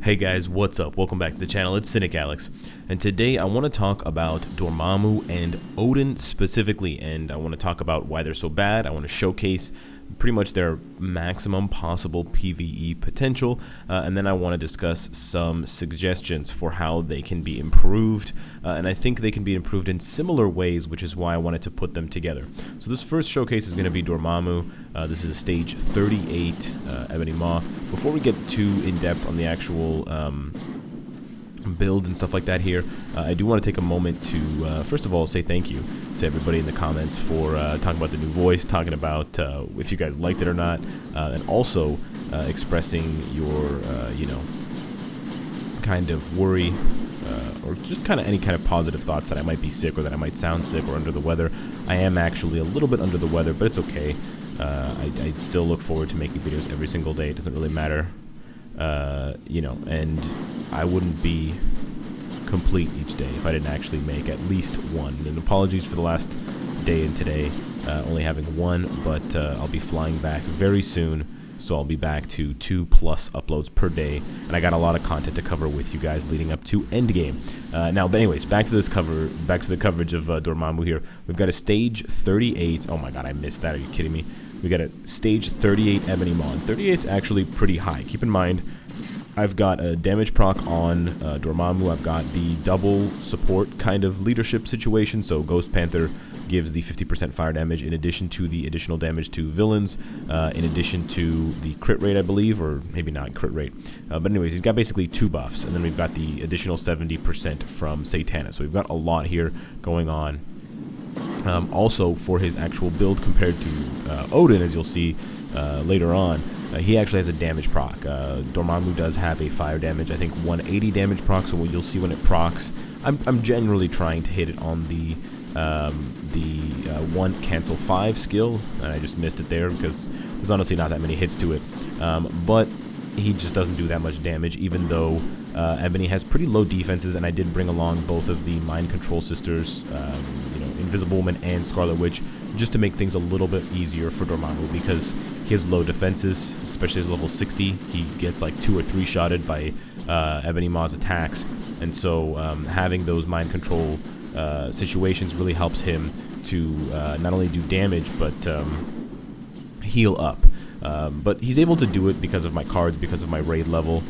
Hey guys, what's up? Welcome back to the channel. It's Cynicalex, and today I want to talk about Dormammu and Odin specifically, and I want to talk about why they're so bad. I want to showcase pretty much their maximum possible PvE potential, and then I want to discuss some suggestions for how they can be improved, and I think they can be improved in similar ways, which is why I wanted to put them together. So this first showcase is going to be Dormammu. This is a stage 38 Ebony Maw. Before we get too in-depth on the actual build and stuff like that here, I do want to take a moment to first of all say thank you to everybody in the comments for talking about the new voice, talking about if you guys liked it or not, and also expressing your kind of worry or just kind of any kind of positive thoughts that I might be sick or that I might sound sick or under the weather. I am actually a little bit under the weather, but it's okay. I still look forward to making videos every single day. It doesn't really matter, and I wouldn't be complete each day if I didn't actually make at least one. And apologies for the last day and today, only having one, but I'll be flying back very soon, so I'll be back to 2+ uploads per day, and I got a lot of content to cover with you guys leading up to Endgame. But anyways, back to the coverage of Dormammu here. We've got a stage 38. Oh my god, I missed that. Are you kidding me? We got a stage 38 Ebony Maw. 38 is actually pretty high. Keep in mind, I've got a damage proc on Dormammu. I've got the double support kind of leadership situation. So Ghost Panther gives the 50% fire damage in addition to the additional damage to villains, in addition to the crit rate, I believe, or maybe not crit rate. But anyways, he's got basically two buffs, and then we've got the additional 70% from Satana. So we've got a lot here going on. Also, for his actual build compared to Odin, as you'll see later on, he actually has a damage proc. Dormammu does have a fire damage, I think 180 damage proc, so what you'll see when it procs, I'm generally trying to hit it on the one cancel 5 skill, and I just missed it there because there's honestly not that many hits to it, but he just doesn't do that much damage, even though Ebony has pretty low defenses, and I did bring along both of the Mind Control Sisters, Invisible Woman and Scarlet Witch, just to make things a little bit easier for Dormammu, because he has low defenses, especially as level 60. He gets like 2 or 3 shotted by Ebony Maw's attacks, and so having those Mind Control situations really helps him to not only do damage, but heal up. But he's able to do it because of my cards, because of my raid level,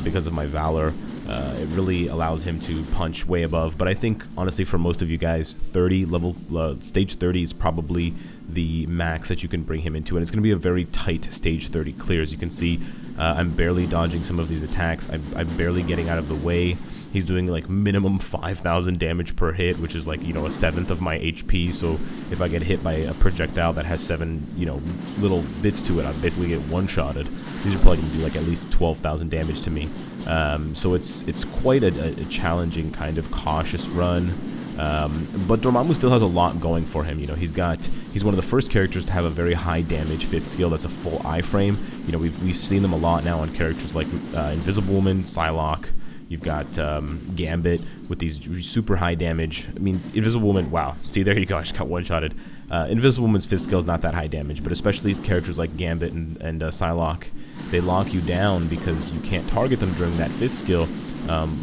because of my Valor. It really allows him to punch way above. But I think, honestly, for most of you guys, stage 30 is probably the max that you can bring him into. And it's going to be a very tight stage 30 clear. As you can see, I'm barely dodging some of these attacks. I'm barely getting out of the way. He's doing like minimum 5,000 damage per hit, which is like, a seventh of my HP. So if I get hit by a projectile that has 7, little bits to it, I basically get one-shotted. These are probably going to do like at least 12,000 damage to me. So it's quite a challenging kind of cautious run. But Dormammu still has a lot going for him. He's one of the first characters to have a very high damage 5th skill that's a full iframe. We've seen them a lot now on characters like Invisible Woman, Psylocke. You've got Gambit with these super high damage. I mean, Invisible Woman, wow. See, there you go. I just got one-shotted. Invisible Woman's 5th skill is not that high damage, but especially characters like Gambit and Psylocke, they lock you down because you can't target them during that 5th skill,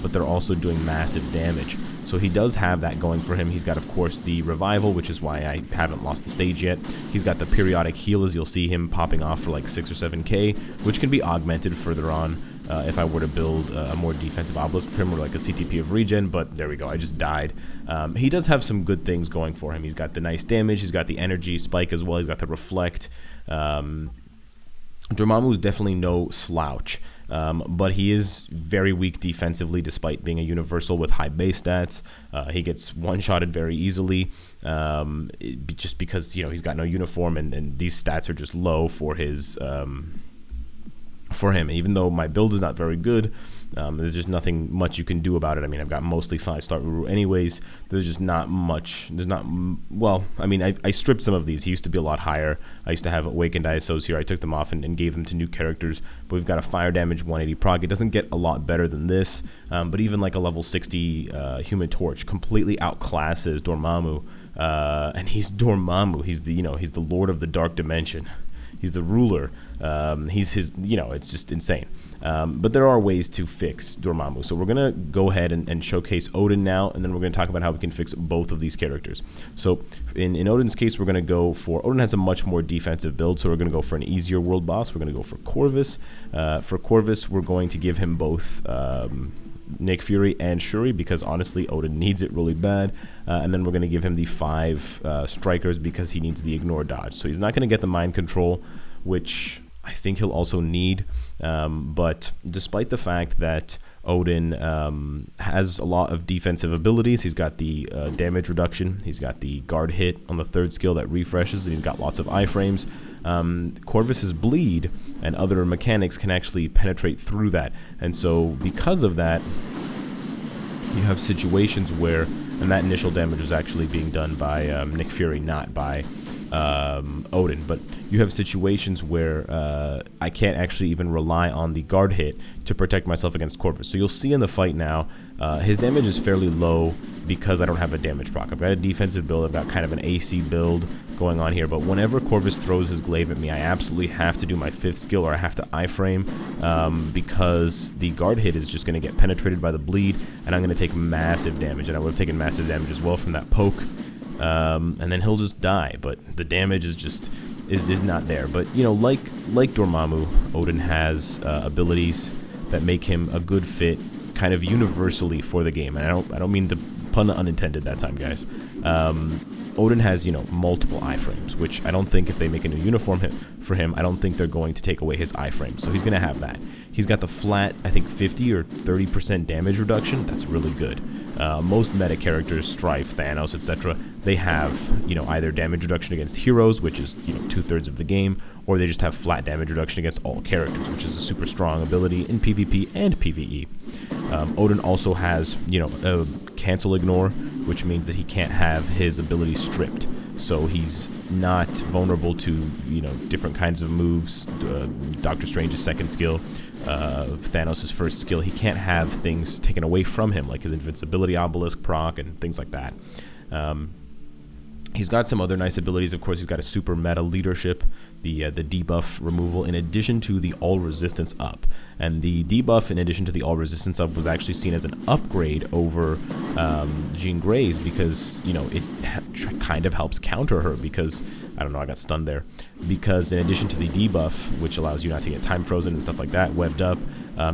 but they're also doing massive damage. So he does have that going for him. He's got, of course, the Revival, which is why I haven't lost the stage yet. He's got the periodic heal, as you'll see him popping off for like 6 or 7k, which can be augmented further on if I were to build a more defensive obelisk for him, or like a CTP of regen, but there we go, I just died. He does have some good things going for him. He's got the nice damage, he's got the energy spike as well, he's got the reflect. Dormammu is definitely no slouch, but he is very weak defensively despite being a universal with high base stats. He gets one-shotted very easily, just because he's got no uniform, and these stats are just low for his for him. Even though my build is not very good, there's just nothing much you can do about it. I mean, I've got mostly 5-star Uru anyways. There's just not much. Well, I mean, I stripped some of these. He used to be a lot higher. I used to have Awakened ISOs here. I took them off and gave them to new characters. But we've got a fire damage 180 proc. It doesn't get a lot better than this, but even like a level 60 Human Torch completely outclasses Dormammu. And he's Dormammu. He's the Lord of the Dark Dimension. He's the ruler. He's his, it's just insane. But there are ways to fix Dormammu. So we're going to go ahead and showcase Odin now, and then we're going to talk about how we can fix both of these characters. So in Odin's case, we're going to go for, Odin has a much more defensive build, so we're going to go for an easier world boss. We're going to go for Corvus. For Corvus, we're going to give him both Nick Fury and Shuri, because honestly Odin needs it really bad, and then we're going to give him the 5 strikers because he needs the ignore dodge. So he's not going to get the mind control, which I think he'll also need, but despite the fact that Odin has a lot of defensive abilities, he's got the damage reduction, he's got the guard hit on the 3rd skill that refreshes, and he's got lots of iframes. Corvus's bleed and other mechanics can actually penetrate through that, and so because of that, you have situations where, and that initial damage is actually being done by Nick Fury, not by Odin, but you have situations where I can't actually even rely on the guard hit to protect myself against Corvus. So you'll see in the fight now, his damage is fairly low because I don't have a damage proc. I've got a defensive build, I've got kind of an AC build going on here, but whenever Corvus throws his glaive at me, I absolutely have to do my 5th skill, or I have to iframe, because the guard hit is just going to get penetrated by the bleed, and I'm going to take massive damage, and I would have taken massive damage as well from that poke. And then he'll just die, but the damage is just is not there. But like Dormammu, Odin has abilities that make him a good fit kind of universally for the game, and I don't mean to pun unintended that time, guys. Odin has multiple iframes, which I don't think if they make a new uniform for him, I don't think they're going to take away his iframes, so he's going to have that. He's got the flat, I think 50 or 30% damage reduction. That's really good. Most meta characters, Strife, Thanos, etc., they have either damage reduction against heroes, which is 2/3 of the game, or they just have flat damage reduction against all characters, which is a super strong ability in PvP and PvE. Odin also has a cancel ignore, which means that he can't have his ability stripped, so he's not vulnerable to different kinds of moves. Doctor Strange's 2nd skill, Thanos' 1st skill, he can't have things taken away from him, like his invincibility obelisk proc and things like that. He's got some other nice abilities. Of course, he's got a super meta leadership, the debuff removal, in addition to the all resistance up. And the debuff, in addition to the all resistance up, was actually seen as an upgrade over Jean Grey's, because it kind of helps counter her, because I don't know, I got stunned there. Because in addition to the debuff, which allows you not to get time frozen and stuff like that, webbed up,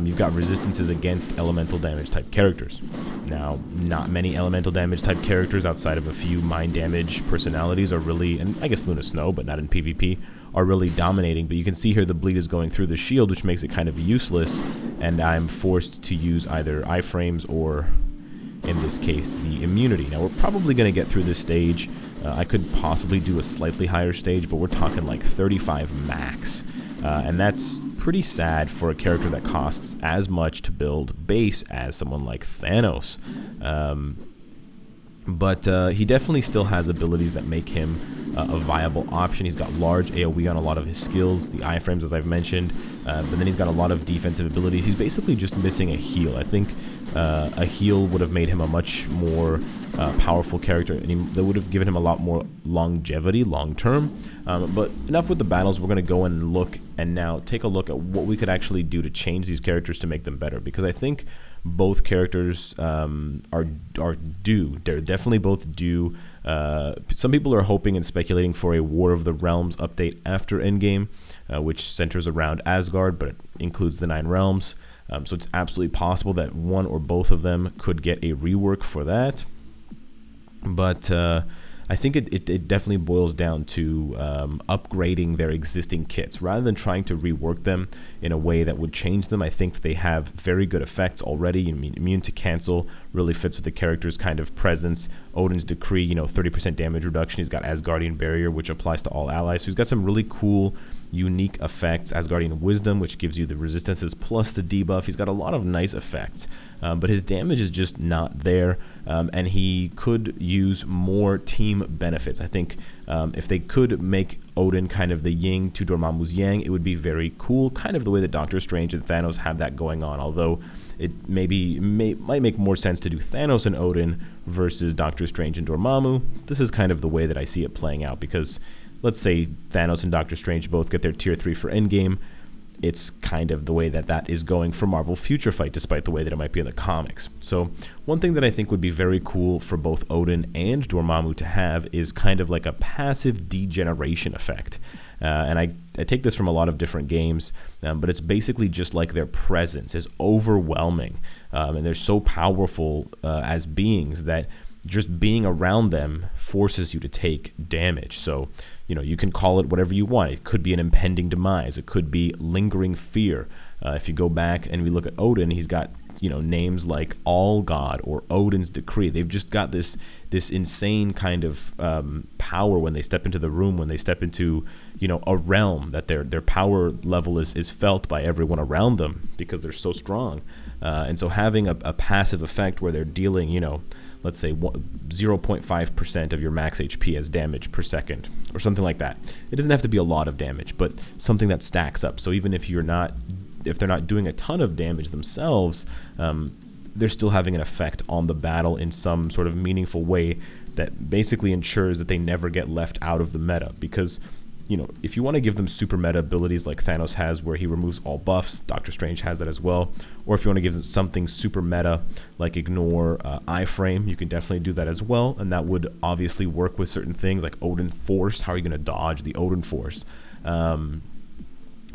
you've got resistances against elemental damage type characters. Now, not many elemental damage type characters outside of a few mind damage personalities are really, and I guess Luna Snow, but not in PvP, are really dominating. But you can see here the bleed is going through the shield, which makes it kind of useless, and I'm forced to use either iframes or, in this case, the immunity. Now, we're probably going to get through this stage. I could possibly do a slightly higher stage, but we're talking like 35 max. And that's pretty sad for a character that costs as much to build base as someone like Thanos. But he definitely still has abilities that make him a viable option. He's got large AoE on a lot of his skills, the iframes, as I've mentioned, but then he's got a lot of defensive abilities. He's basically just missing a heal. I think a heal would have made him a much more powerful character, and that would have given him a lot more longevity long term. But enough with the battles. We're going to go and look, and now take a look at what we could actually do to change these characters to make them better, because I think both characters are due. They're definitely both due. Some people are hoping and speculating for a War of the Realms update after Endgame, which centers around Asgard, but it includes the 9 realms. So it's absolutely possible that one or both of them could get a rework for that. But I think it definitely boils down to upgrading their existing kits rather than trying to rework them in a way that would change them. I think they have very good effects already. I mean, immune to cancel really fits with the character's kind of presence. Odin's Decree, 30% damage reduction. He's got Asgardian Barrier, which applies to all allies. So he's got some really cool, unique effects. Asgardian Wisdom, which gives you the resistances plus the debuff. He's got a lot of nice effects, but his damage is just not there, and he could use more team benefits. I think if they could make Odin kind of the yin to Dormammu's yang, it would be very cool, kind of the way that Doctor Strange and Thanos have that going on, although it might make more sense to do Thanos and Odin versus Doctor Strange and Dormammu. This is kind of the way that I see it playing out, because let's say Thanos and Doctor Strange both get their tier 3 for Endgame. It's kind of the way that is going for Marvel Future Fight, despite the way that it might be in the comics. So one thing that I think would be very cool for both Odin and Dormammu to have is kind of like a passive degeneration effect. And I take this from a lot of different games, but it's basically just like their presence is overwhelming, and they're so powerful as beings that just being around them forces you to take damage. So, you can call it whatever you want. It could be an impending demise. It could be lingering fear. If you go back and we look at Odin, he's got, names like All God or Odin's Decree. They've just got this insane kind of power when they step into the room, when they step into, a realm, that their power level is felt by everyone around them because they're so strong. And so having a passive effect where they're dealing, let's say 0.5% of your max HP as damage per second or something like that. It doesn't have to be a lot of damage, but something that stacks up. So even if they're not doing a ton of damage themselves, they're still having an effect on the battle in some sort of meaningful way that basically ensures that they never get left out of the meta. Because if you want to give them super meta abilities like Thanos has, where he removes all buffs, Doctor Strange has that as well, or if you want to give them something super meta like ignore iframe, you can definitely do that as well, and that would obviously work with certain things like Odin Force. How are you going to dodge the Odin Force?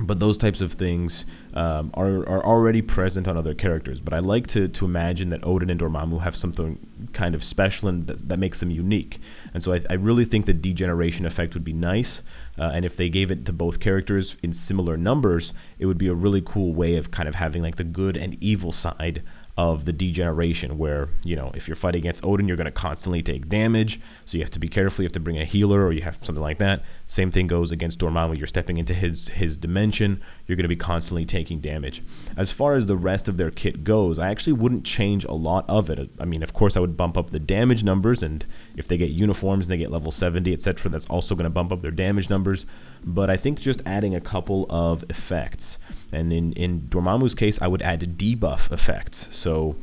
But those types of things are already present on other characters. But I like to imagine that Odin and Dormammu have something kind of special and that makes them unique. And so I really think the degeneration effect would be nice. And if they gave it to both characters in similar numbers, it would be a really cool way of kind of having like the good and evil side of the degeneration, where if you're fighting against Odin, you're going to constantly take damage, so you have to be careful. You have to bring a healer, or you have something like that. Same thing goes against Dormammu. You're stepping into his dimension, you're going to be constantly taking damage. As far as the rest of their kit goes, I actually wouldn't change a lot of it. I mean, of course I would bump up the damage numbers, and if they get uniforms and they get level 70, etc., that's also going to bump up their damage numbers. But I think just adding a couple of effects, and in Dormammu's case, I would add debuff effects. So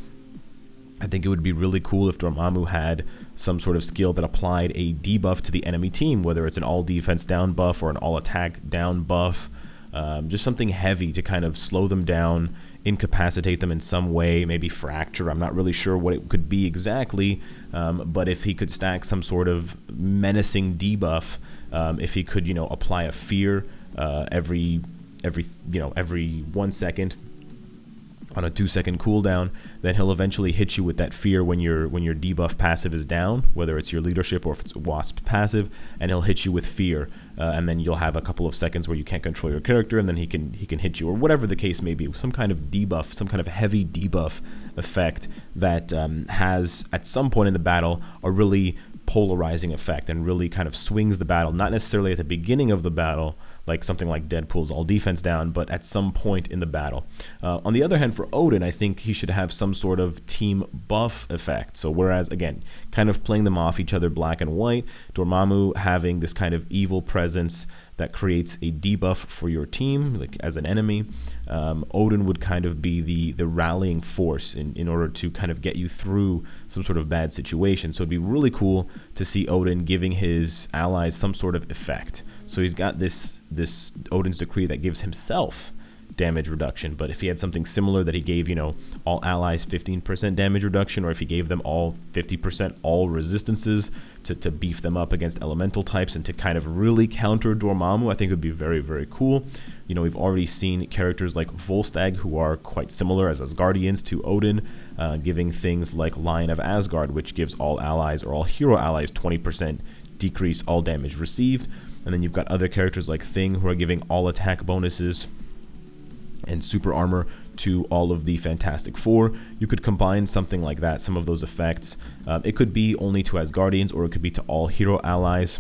I think it would be really cool if Dormammu had some sort of skill that applied a debuff to the enemy team, whether it's an all defense down buff or an all attack down buff, just something heavy to kind of slow them down, incapacitate them in some way, maybe fracture. I'm not really sure what it could be exactly, but if he could stack some sort of menacing debuff, if he could, apply a fear every 1 second on a 2-second cooldown, then he'll eventually hit you with that fear when your debuff passive is down, whether it's your leadership or if it's Wasp passive, and he'll hit you with fear, and then you'll have a couple of seconds where you can't control your character, and then he can hit you, or whatever the case may be, some kind of debuff, some kind of heavy debuff effect that has at some point in the battle a really polarizing effect and really kind of swings the battle, not necessarily at the beginning of the battle like something like Deadpool's all defense down, but at some point in the battle. On the other hand, for Odin, I think he should have some sort of team buff effect. So whereas, again, kind of playing them off each other black and white, Dormammu having this kind of evil presence that creates a debuff for your team, like as an enemy, Odin would kind of be the rallying force in order to kind of get you through some sort of bad situation. So it'd be really cool to see Odin giving his allies some sort of effect. So he's got this Odin's Decree that gives himself damage reduction, but if he had something similar that he gave, all allies 15% damage reduction, or if he gave them all 50% all resistances to beef them up against elemental types and to kind of really counter Dormammu, I think it would be very, very cool. We've already seen characters like Volstagg, who are quite similar as Asgardians to Odin, giving things like Lion of Asgard, which gives all allies or all hero allies 20% decrease all damage received. And then you've got other characters like Thing, who are giving all attack bonuses and super armor to all of the Fantastic Four. You could combine something like that, some of those effects. It could be only to Asgardians, or it could be to all hero allies.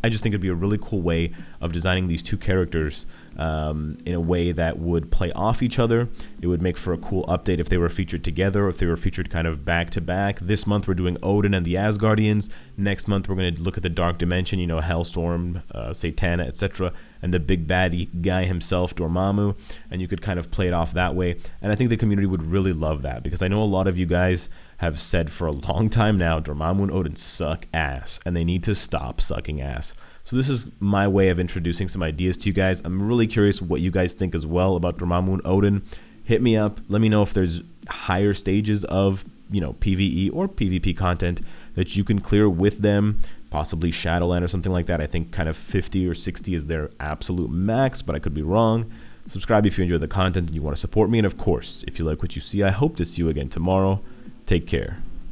I just think it'd be a really cool way of designing these two characters in a way that would play off each other. It would make for a cool update if they were featured together, or if they were featured kind of back to back. This month we're doing Odin and the Asgardians. Next month we're going to look at the Dark Dimension, Hellstorm, Satana, etc., and the big baddie guy himself, Dormammu, and you could kind of play it off that way. And I think the community would really love that, because I know a lot of you guys have said for a long time now, Dormammu and Odin suck ass, and they need to stop sucking ass. So this is my way of introducing some ideas to you guys. I'm really curious what you guys think as well about Dormammu and Odin. Hit me up. Let me know if there's higher stages of, you know, PvE or PvP content that you can clear with them, possibly Shadowland or something like that. I think kind of 50 or 60 is their absolute max, but I could be wrong. Subscribe if you enjoy the content and you want to support me. And of course, if you like what you see, I hope to see you again tomorrow. Take care.